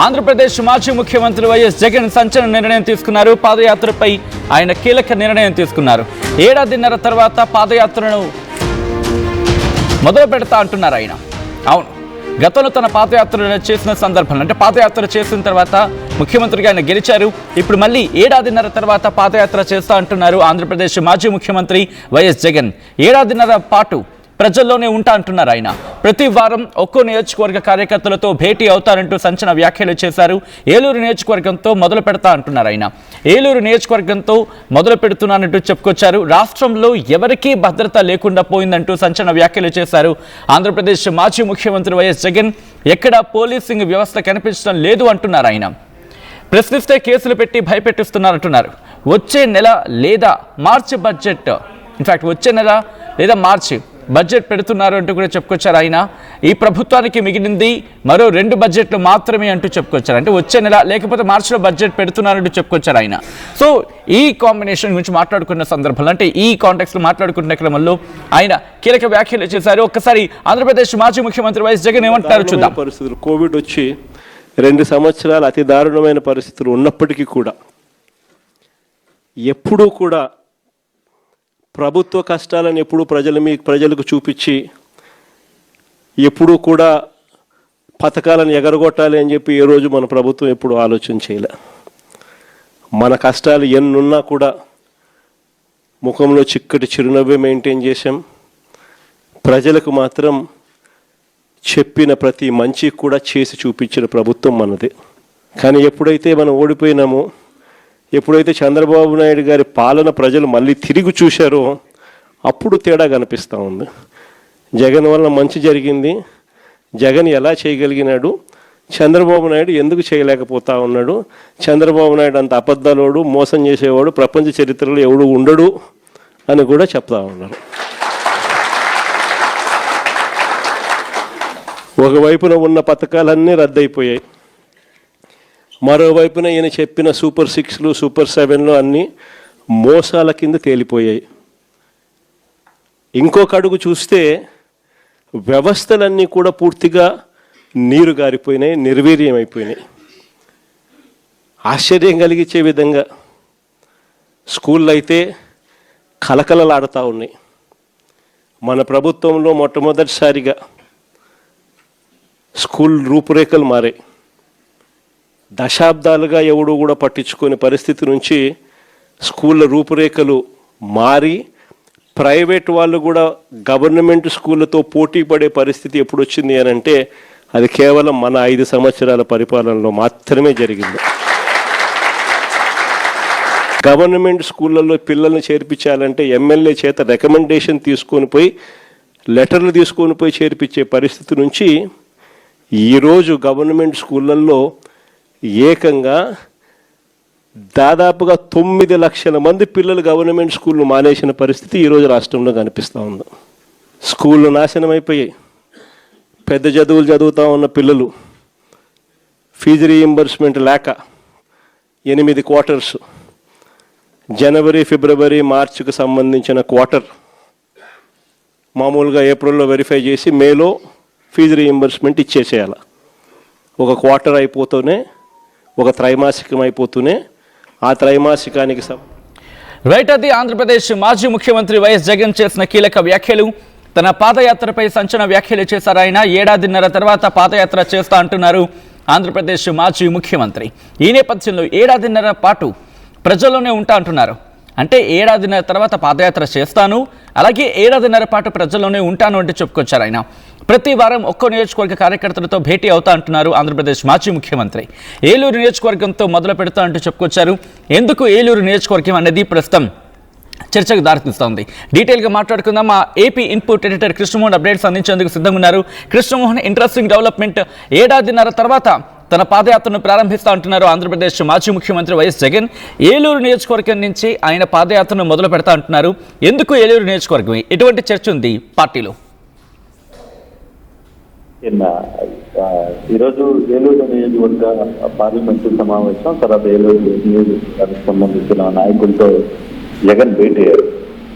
ఆంధ్రప్రదేశ్ మాజీ ముఖ్యమంత్రి వైఎస్ జగన్ సంచలన నిర్ణయం తీసుకున్నారు. పాదయాత్రపై ఆయన కీలక నిర్ణయం తీసుకున్నారు. ఏడాదిన్నర తర్వాత పాదయాత్రను మొదలు పెడతా అంటున్నారు ఆయన. అవును, గతంలో తన పాదయాత్ర చేసిన సందర్భంలో, అంటే పాదయాత్ర చేసిన తర్వాత ముఖ్యమంత్రిగా ఆయన గెలిచారు. ఇప్పుడు మళ్ళీ ఏడాదిన్నర తర్వాత పాదయాత్ర చేస్తా అంటున్నారు ఆంధ్రప్రదేశ్ మాజీ ముఖ్యమంత్రి వైఎస్ జగన్. ఏడాదిన్నర పాటు ప్రజల్లోనే ఉంటా అంటున్నారు ఆయన. ప్రతి వారం ఒక్కో నియోజకవర్గ కార్యకర్తలతో భేటీ అవుతారంటూ సంచలన వ్యాఖ్యలు చేశారు. ఏలూరు నియోజకవర్గంతో మొదలు పెడతా అంటున్నారు ఆయన. ఏలూరు నియోజకవర్గంతో మొదలు పెడుతున్నానంటూ చెప్పుకొచ్చారు. రాష్ట్రంలో ఎవరికీ భద్రత లేకుండా పోయిందంటూ సంచలన వ్యాఖ్యలు చేశారు ఆంధ్రప్రదేశ్ మాజీ ముఖ్యమంత్రి వైఎస్ జగన్. ఎక్కడా పోలీసింగ్ వ్యవస్థ కనిపించడం లేదు అంటున్నారు ఆయన. ప్రశ్నిస్తే కేసులు పెట్టి భయపెట్టిస్తున్నారంటున్నారు. వచ్చే నెల లేదా మార్చి బడ్జెట్, ఇన్ఫాక్ట్ వచ్చే నెల లేదా మార్చి బడ్జెట్ పెడుతున్నారు అంటూ కూడా చెప్పుకొచ్చారు ఆయన. ఈ ప్రభుత్వానికి మిగిలింది మరో 2 బడ్జెట్లు మాత్రమే అంటూ చెప్పుకొచ్చారు. అంటే వచ్చే నెల లేకపోతే మార్చిలో బడ్జెట్ పెడుతున్నారంటూ చెప్పుకొచ్చారు ఆయన. సో ఈ కాంబినేషన్ గురించి మాట్లాడుకున్న సందర్భంలో, అంటే ఈ కాంటెక్స్లో మాట్లాడుకున్న క్రమంలో ఆయన కీలక వ్యాఖ్యలు చేశారు. ఒక్కసారి ఆంధ్రప్రదేశ్ మాజీ ముఖ్యమంత్రి వైఎస్ జగన్ ఏమంటారు చూద్దాం. పరిస్థితులు, కోవిడ్ వచ్చి 2 సంవత్సరాలు అతి దారుణమైన పరిస్థితులు ఉన్నప్పటికీ కూడా ఎప్పుడూ కూడా ప్రభుత్వ కష్టాలను ఎప్పుడూ ప్రజలకు చూపించి ఎప్పుడూ కూడా పథకాలను ఎగరగొట్టాలి అని చెప్పి ఏ రోజు మన ప్రభుత్వం ఎప్పుడు ఆలోచన చేయలే. మన కష్టాలు ఎన్నున్నా కూడా ముఖంలో చిక్కటి చిరునవ్వే మెయింటైన్ చేశాం. ప్రజలకు మాత్రం చెప్పిన ప్రతి మంచి కూడా చేసి చూపించిన ప్రభుత్వం మనది. కానీ ఎప్పుడైతే మనం ఓడిపోయినామో, ఎప్పుడైతే చంద్రబాబు నాయుడు గారి పాలన ప్రజలు మళ్ళీ తిరిగి చూశారో అప్పుడు తేడా కనిపిస్తూ ఉంది. జగన్ వల్ల మంచి జరిగింది, జగన్ ఎలా చేయగలిగినాడు, చంద్రబాబు నాయుడు ఎందుకు చేయలేకపోతా ఉన్నాడు, చంద్రబాబు నాయుడు అంత అబద్ధాలోడు, మోసం చేసేవాడు ప్రపంచ చరిత్రలో ఎవడు ఉండడు అని కూడా చెప్తా ఉన్నారు. ఒకవైపున ఉన్న పథకాలన్నీ రద్దయిపోయాయి, మరోవైపున ఈయన చెప్పిన సూపర్ 6లు సూపర్ 7లు అన్నీ మోసాల కింద తేలిపోయాయి. ఇంకొక అడుగు చూస్తే వ్యవస్థలన్నీ కూడా పూర్తిగా నీరు గారిపోయినాయి, నిర్వీర్యం అయిపోయినాయి. ఆశ్చర్యం కలిగించే విధంగా స్కూళ్ళు అయితే కలకలలాడుతూ ఉన్నాయి. మన ప్రభుత్వంలో మొట్టమొదటిసారిగా స్కూల్ రూపురేఖలు మారాయి. దశాబ్దాలుగా ఎవడు కూడా పట్టించుకునే పరిస్థితి నుంచి స్కూళ్ళ రూపురేఖలు మారి ప్రైవేట్ వాళ్ళు కూడా గవర్నమెంట్ స్కూళ్ళతో పోటీ పడే పరిస్థితి ఎప్పుడు వచ్చింది అని అంటే అది కేవలం మన 5 సంవత్సరాల పరిపాలనలో మాత్రమే జరిగింది. గవర్నమెంట్ స్కూళ్ళల్లో పిల్లల్ని చేర్పించాలంటే ఎమ్మెల్యే చేత రికమెండేషన్ తీసుకొని పోయి, లెటర్లు తీసుకొని పోయి చేర్పించే పరిస్థితి నుంచి ఈరోజు గవర్నమెంట్ స్కూళ్ళల్లో ఏకంగా దాదాపుగా 9 లక్షల మంది పిల్లలు గవర్నమెంట్ స్కూళ్ళు మానేసిన పరిస్థితి ఈరోజు రాష్ట్రంలో కనిపిస్తూ ఉంది. స్కూళ్ళు నాశనం అయిపోయాయి. పెద్ద చదువులు చదువుతూ ఉన్న పిల్లలు ఫీజు రీయింబర్స్మెంట్ లేక 8 క్వార్టర్స్, జనవరి, ఫిబ్రవరి, మార్చికి సంబంధించిన క్వార్టర్ మామూలుగా ఏప్రిల్లో వెరిఫై చేసి మేలో ఫీజు రీయింబర్స్మెంట్ ఇచ్చేసేయాలి. ఒక క్వార్టర్ అయిపోతూనే, ఒక త్రైమాసికం అయిపోతూనే ఆ త్రైమాసికానికి రైట్. అది ఆంధ్రప్రదేశ్ మాజీ ముఖ్యమంత్రి వైఎస్ జగన్ చేసిన కీలక వ్యాఖ్యలు. తన పాదయాత్రపై సంచలన వ్యాఖ్యలు చేశారు ఆయన. ఏడాదిన్నర తర్వాత పాదయాత్ర చేస్తా అంటున్నారు ఆంధ్రప్రదేశ్ మాజీ ముఖ్యమంత్రి. ఈ నేపథ్యంలో ఏడాదిన్నర పాటు ప్రజల్లోనే ఉంటా అంటున్నారు. అంటే ఏడాదిన్నర తర్వాత పాదయాత్ర చేస్తాను, అలాగే ఏడాదిన్నర పాటు ప్రజల్లోనే ఉంటాను అంటే చెప్పుకొచ్చారు ఆయన. ప్రతి వారం ఒక్కో నియోజకవర్గ కార్యకర్తలతో భేటీ అవుతా అంటున్నారు ఆంధ్రప్రదేశ్ మాజీ ముఖ్యమంత్రి. ఏలూరు నియోజకవర్గంతో మొదలు పెడతా అంటూ చెప్పుకొచ్చారు. ఎందుకు ఏలూరు నియోజకవర్గం అనేది ప్రస్తుతం చర్చకు దారితీస్తోంది. డీటెయిల్గా మాట్లాడుకుందాం. మా AP input editor Krishnamohan updates అందించేందుకు సిద్ధంగా ఉన్నారు. Krishnamohan, interesting development. ఏడాదిన్నర తర్వాత తన పాదయాత్రను ప్రారంభిస్తా అంటున్నారు ఆంధ్రప్రదేశ్ మాజీ ముఖ్యమంత్రి వైఎస్ జగన్. ఏలూరు నియోజకవర్గం నుంచి ఆయన పాదయాత్రను మొదలు పెడతా అంటున్నారు. ఎందుకు ఏలూరు నియోజకవర్గం? ఎటువంటి చర్చ ఉంది పార్టీలో? ఈరోజు ఏలూరు నియోజకవర్గ పార్లమెంటు సమావేశం తర్వాత ఏలూరు నియోజకవర్గానికి సంబంధించిన నాయకులతో జగన్ భేటీ అయ్యారు.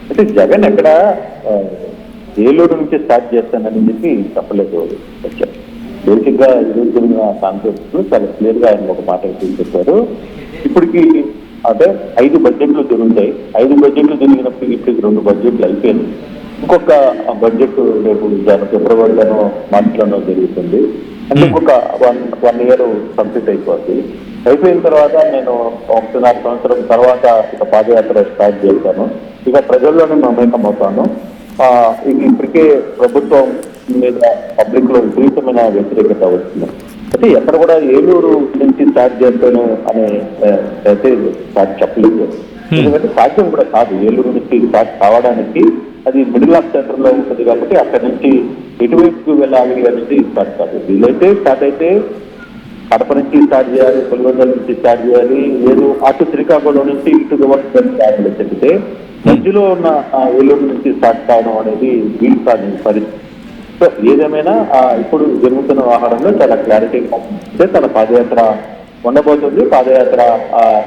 అయితే జగన్ ఎక్కడ ఏలూరు నుంచి స్టార్ట్ చేస్తానని చెప్పి చెప్పలేదు. బేసిక్ గా ఈరోజు జరిగిన కాన్ఫరెన్స్ చాలా క్లియర్ గా ఆయన ఒక మాట చెప్పారు. ఇప్పటికి అంటే 5 బడ్జెట్లు జరుగుతాయి. 5 బడ్జెట్లు జరిగినప్పుడు ఇప్పటికి 2 బడ్జెట్లు అయిపోయింది. ఇంకొక బడ్జెట్ రేపు ఫిబ్రవరిలోనో మార్చిలోనో జరుగుతుంది. అంటే ఇంకొక 1 year కంప్లీట్ అయిపోద్ది. అయిపోయిన తర్వాత నేను 1.5 సంవత్సరం తర్వాత ఇక పాదయాత్ర స్టార్ట్ చేస్తాను. ఇక ప్రజల్లోనే మమేకం అవుతాను. ఇప్పటికే ప్రభుత్వం మీద పబ్లిక్ లో విపరీతమైన వ్యతిరేకత వస్తుంది. అయితే ఎక్కడ కూడా ఏలూరు నుంచి స్టార్ట్ చేస్తాను అనే అయితే చెప్పలేదు. ఎందుకంటే సాధ్యం కూడా కాదు. ఏలూరు నుంచి స్టార్ట్ కావడానికి అది మిడిల్ ఆఫ్ సెంటర్ లో ఉంటుంది కాబట్టి అక్కడి నుంచి ఎటువైపుకు వెళ్ళాలి అనేది స్టార్ట్ కాదు. వీలైతే స్టార్ట్ అయితే కడప నుంచి స్టార్ట్ చేయాలి, పులివెందుల నుంచి స్టార్ట్ చేయాలి, లేదు అటు శ్రీకాకుళం నుంచి ఇటు గవర్నమెంట్ చెప్తే మధ్యలో ఉన్న ఏలూరు నుంచి స్టార్ట్ కావడం అనేది వీలు కాని పరిస్థితి. సో ఏదేమైనా ఇప్పుడు జరుగుతున్న వ్యవహారంలో చాలా క్లారిటీగా అంటే తన పాదయాత్ర ఉండబోతుంది. పాదయాత్ర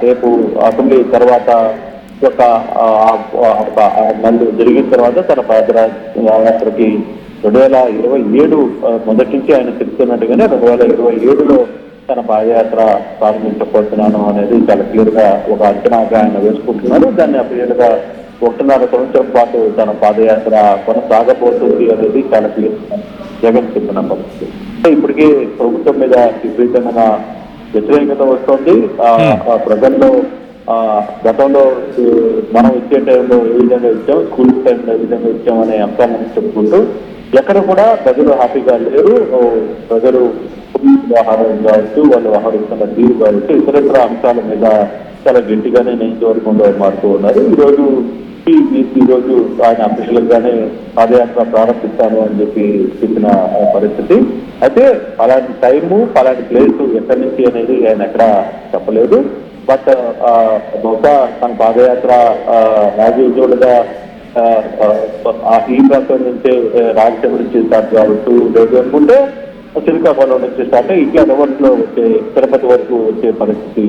రేపు అసెంబ్లీ తర్వాత ఒక 6 నెలలు జరిగిన తర్వాత తన పాదయాత్రకి 2027 మొదటి నుంచి ఆయన చెప్తున్నట్టుగానే 2027లో తన పాదయాత్ర ప్రారంభించబోతున్నాను అనేది చాలా క్లియర్ గా ఒక అంచనాగా ఆయన వేసుకుంటున్నారు. దాన్ని ఆ పీరియడ్ గా 1.5 సంవత్సరం పాటు తన పాదయాత్ర కొనసాగబోతుంది అనేది చాలా క్లియర్ జగన్ చెప్పిన పరిస్థితి. ఇప్పటికే ప్రభుత్వం మీద విపరీతమైన వ్యతిరేకత వస్తుంది. ప్రజల్లో గతంలో మనం ఇచ్చే టైంలో ఏ విధంగా ఇచ్చాం, స్కూల్ టైంలో ఏ విధంగా ఇచ్చాం అనే అంశాలను చెప్పుకుంటూ ఎక్కడ కూడా ప్రజలు హ్యాపీగా లేరు. ప్రజలు వ్యవహారం కావచ్చు, వాళ్ళు వ్యవహరిస్తున్న తీరు కావచ్చు, ఇతరత్ర అంశాల మీద చాలా గట్టిగానే నియోజకవర్గంలో మారుతూ ఉన్నారు. ఈరోజు ఆయన అఫీషియల్ గానే పాదయాత్ర ప్రారంభిస్తాను అని చెప్పిన పరిస్థితి. అయితే అలాంటి టైము అలాంటి ప్లేస్ ఎక్కడి నుంచి అనేది ఆయన ఎక్కడ చెప్పలేదు. బట్ బహుశా తన పాదయాత్ర రాజీవుడుగా ఈ ప్రాంతం నుంచే రాజ్యసభ నుంచి స్టార్ట్ కావచ్చు, లేదు అనుకుంటే శ్రీకాకుళం నుంచి స్టార్ట్ ఇట్లా రివర్స్ లో వచ్చే తిరుపతి వరకు వచ్చే పరిస్థితి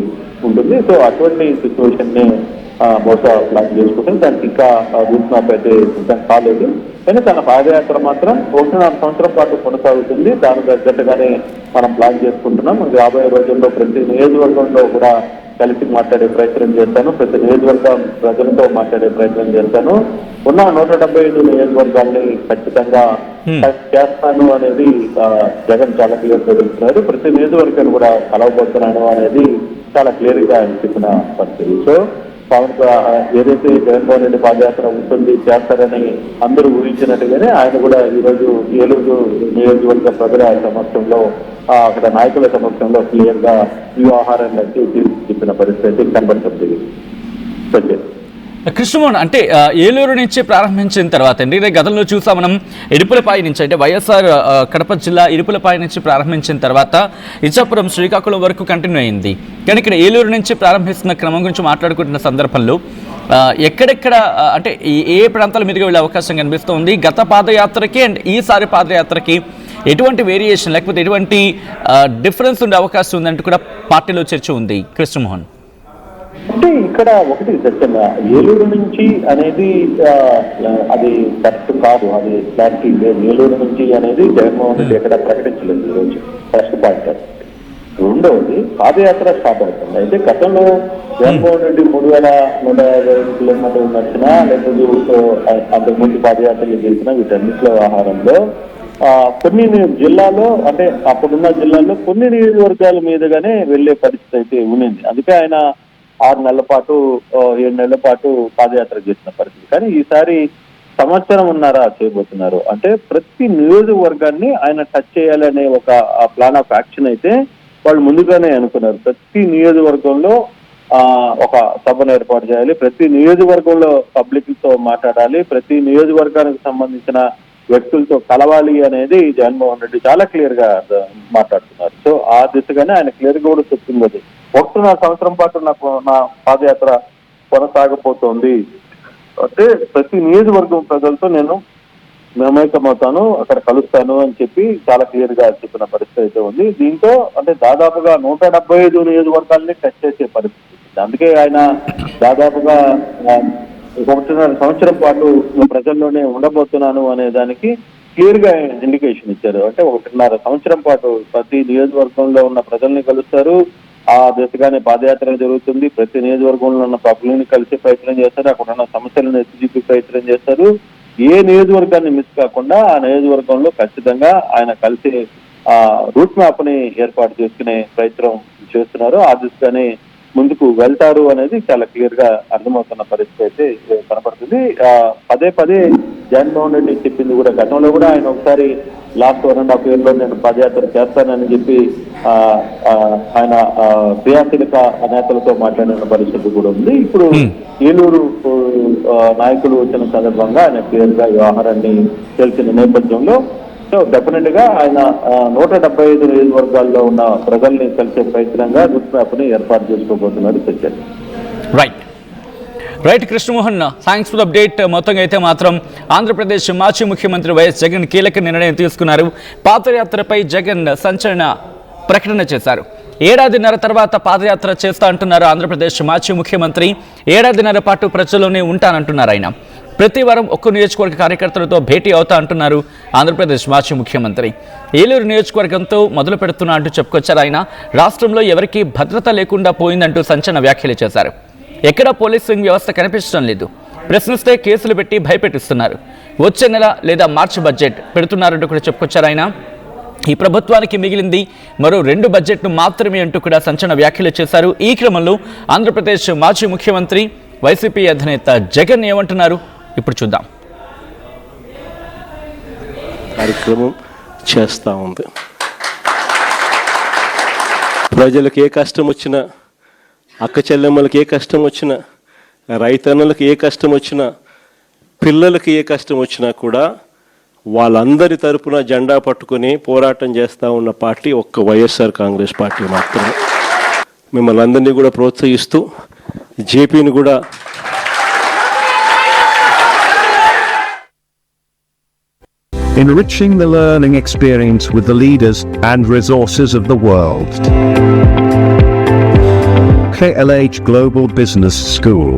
ఉంటుంది. సో అటువంటి సిచ్యువేషన్ ని బహుశా ప్లాన్ చేసుకుంటే దానికి ఇంకా రూట్ మ్యాప్ అయితే సిద్ధం కాలేదు. కానీ తన పాదయాత్ర మాత్రం 1.5 సంవత్సరం పాటు కొనసాగుతుంది. దానికి తగ్గట్టుగానే మనం ప్లాన్ చేసుకుంటున్నాం. రాబోయే రోజుల్లో ప్రతి నియోజకవర్గంలో కూడా కలిసి మాట్లాడే ప్రయత్నం చేస్తాను. ప్రతి నియోజకవర్గం ప్రజలతో మాట్లాడే ప్రయత్నం చేస్తాను. ఉన్న 175 నియోజకవర్గాల్ని ఖచ్చితంగా చేస్తాను అనేది జగన్ చాలా క్లియర్ గా చెప్తున్నారు. ప్రతి నియోజకవర్గాన్ని కూడా కలవబోతున్నాను అనేది చాలా క్లియర్ గా ఆయన చెప్పిన పరిస్థితి. సో పవన్ ఏదైతే జగన్మోహన్ రెడ్డి పాదయాత్ర ఉంటుంది చేస్తారని అందరూ ఊహించినట్టుగానే ఆయన కూడా ఈరోజు ఏలూరు నియోజకవర్గ ప్రజల సమక్షంలో అక్కడ నాయకుల సమక్షంలో క్లియర్ గా ఈ వ్యవహారాన్ని చెప్పిన పరిస్థితి కనబడుతుంది. కృష్ణమోహన్, అంటే ఏలూరు నుంచి ప్రారంభించిన తర్వాత అండి గతంలో చూసాం మనం ఇడుపులపాయ నుంచి, అంటే వైఎస్ఆర్ కడప జిల్లా ఇడుపులపాయ నుంచి ప్రారంభించిన తర్వాత ఇచ్చాపురం శ్రీకాకుళం వరకు కంటిన్యూ అయింది. కానీ ఇక్కడ ఏలూరు నుంచి ప్రారంభిస్తున్న క్రమం గురించి మాట్లాడుకుంటున్న సందర్భంలో ఎక్కడెక్కడ అంటే ఏ ప్రాంతాల మీదుగా వెళ్ళే అవకాశం కనిపిస్తుంది? గత పాదయాత్రకి అండ్ ఈసారి పాదయాత్రకి ఎటువంటి వేరియేషన్ లేకపోతే ఎటువంటి డిఫరెన్స్ ఉండే అవకాశం ఉందంటూ కూడా పార్టీలో చర్చ ఉంది కృష్ణమోహన్. అంటే ఇక్కడ ఒకటి సత్యంగా ఏలూరు నుంచి అనేది అది కరెక్ట్ కాదు, అది క్లారిటీ లేదు. ఏలూరు నుంచి అనేది జగన్మోహన్ రెడ్డి ఎక్కడ ప్రకటించలేదు ఈరోజు. First point. రెండవది పాదయాత్ర స్టార్ట్ అవుతుంది. అయితే గతంలో జగన్మోహన్ రెడ్డి 3150 కిలోమీటర్లు నడిచినా లేకపోతే అంతకుముందు పాదయాత్రలు చేసినా వీటన్నిటిలో వ్యవహారంలో కొన్ని జిల్లాలో అంటే అప్పుడున్న జిల్లాల్లో కొన్ని నియోజకవర్గాల మీదుగానే వెళ్లే పరిస్థితి అయితే ఉన్నింది. అందుకే ఆయన 6 నెలల పాటు 7 నెలల పాటు పాదయాత్ర చేసిన పరిస్థితి. కానీ ఈసారి సంవత్సరంన్నర చేయబోతున్నారు. అంటే ప్రతి నియోజకవర్గాన్ని ఆయన టచ్ చేయాలనే ఒక ప్లాన్ ఆఫ్ యాక్షన్ అయితే వాళ్ళు ముందుగానే అనుకున్నారు. ప్రతి నియోజకవర్గంలో ఒక సభను ఏర్పాటు చేయాలి, ప్రతి నియోజకవర్గంలో పబ్లిక్తో మాట్లాడాలి, ప్రతి నియోజకవర్గానికి సంబంధించిన వ్యక్తులతో కలవాలి అనేది జగన్మోహన్ రెడ్డి చాలా క్లియర్ గా మాట్లాడుతున్నారు. సో ఆ దిశగానే ఆయన క్లియర్ గా కూడా చెప్తుంది. అది 1.5 సంవత్సరం పాటు నా పాదయాత్ర కొనసాగబోతోంది. అంటే ప్రతి నియోజకవర్గం ప్రజలతో నేను మమేకమవుతాను, అక్కడ కలుస్తాను అని చెప్పి చాలా క్లియర్ గా చెప్పిన పరిస్థితి అయితే ఉంది. దీంతో అంటే దాదాపుగా 175 నియోజకవర్గాల్ని టచ్ చేసే పరిస్థితి. అందుకే ఆయన దాదాపుగా 1.5 సంవత్సరం పాటు ప్రజల్లోనే ఉండబోతున్నాను అనే దానికి క్లియర్ గా ఇండికేషన్ ఇచ్చారు. అంటే 1.5 సంవత్సరం పాటు ప్రతి నియోజకవర్గంలో ఉన్న ప్రజల్ని కలుస్తారు, ఆ దిశగానే పాదయాత్ర జరుగుతుంది. ప్రతి నియోజకవర్గంలో ఉన్న పబ్లిక్ని కలిసే ప్రయత్నం చేస్తారు, అక్కడ ఉన్న సమస్యలను ఎత్తి ప్రయత్నం చేస్తారు. ఏ నియోజకవర్గాన్ని మిస్ కాకుండా ఆ నియోజకవర్గంలో ఖచ్చితంగా ఆయన కలిసి రూట్ మ్యాప్ ని ఏర్పాటు చేసుకునే ప్రయత్నం చేస్తున్నారు. ఆ దిశగానే ముందుకు వెళ్తారు అనేది చాలా క్లియర్ గా అర్థమవుతున్న పరిస్థితి అయితే కనపడుతుంది. పదే పదే జగన్మోహన్ రెడ్డి చెప్పింది కూడా, గతంలో కూడా ఆయన ఒకసారి లాస్ట్ 1.5 years లో నేను పాదయాత్ర చేస్తానని చెప్పి ఆయన క్రియాశీలక నేతలతో మాట్లాడిన పరిస్థితి కూడా ఉంది. ఇప్పుడు ఏలూరు నాయకులు వచ్చిన సందర్భంగా ఆయన క్లియర్ గా వ్యవహారాన్ని తెలిసిన నేపథ్యంలో సో డెఫినెట్ గా ఆయన 175 నియోజకవర్గాల్లో ఉన్న ప్రజల్ని కలిసే ప్రయత్నంగా రూట్ మ్యాప్ ని ఏర్పాటు చేసుకోబోతున్నారు Satyam. Right Krishnamohan, thanks for update. మొత్తంగా అయితే మాత్రం ఆంధ్రప్రదేశ్ మాజీ ముఖ్యమంత్రి వైఎస్ జగన్ కీలక నిర్ణయం తీసుకున్నారు. పాదయాత్రపై జగన్ సంచలన ప్రకటన చేశారు. 1.5 years తర్వాత పాదయాత్ర చేస్తా అంటున్నారు ఆంధ్రప్రదేశ్ మాజీ ముఖ్యమంత్రి. 1.5 years పాటు ప్రజల్లోనే ఉంటానంటున్నారు ఆయన. ప్రతి వారం ఒక్క నియోజకవర్గ కార్యకర్తలతో భేటీ అవుతా అంటున్నారు ఆంధ్రప్రదేశ్ మాజీ ముఖ్యమంత్రి. ఏలూరు నియోజకవర్గంతో మొదలు పెడుతున్నా అంటూ చెప్పుకొచ్చారు ఆయన. రాష్ట్రంలో ఎవరికీ భద్రత లేకుండా పోయిందంటూ సంచలన వ్యాఖ్యలు చేశారు. ఎక్కడ పోలీసింగ్ వ్యవస్థ కనిపించడం లేదు, ప్రశ్నిస్తే కేసులు పెట్టి భయపెట్టిస్తున్నారు. వచ్చే నెల లేదా మార్చి బడ్జెట్ పెడుతున్నారంటూ కూడా చెప్పుకొచ్చారు ఆయన. ఈ ప్రభుత్వానికి మిగిలింది మరో 2 బడ్జెట్లు మాత్రమే అంటూ కూడా సంచలన వ్యాఖ్యలు చేశారు. ఈ క్రమంలో ఆంధ్రప్రదేశ్ మాజీ ముఖ్యమంత్రి వైసీపీ అధినేత జగన్ ఏమంటున్నారు ఇప్పుడు చూద్దాం. కార్యక్రమం చేస్తూ ఉంది. ప్రజలకు ఏ కష్టం వచ్చినా, అక్క చెల్లెమ్మలకు ఏ కష్టం వచ్చినా, రైతన్నలకు ఏ కష్టం వచ్చినా, పిల్లలకి ఏ కష్టం వచ్చినా కూడా వాళ్ళందరి తరపున జెండా పట్టుకొని పోరాటం చేస్తూ ఉన్న పార్టీ ఒక్క వైఎస్ఆర్ కాంగ్రెస్ పార్టీ మాత్రమే. మిమ్మల్ని అందరినీ కూడా ప్రోత్సహిస్తూ జేపీని కూడా enriching the learning experience with the leaders and resources of the world. KLH Global Business School.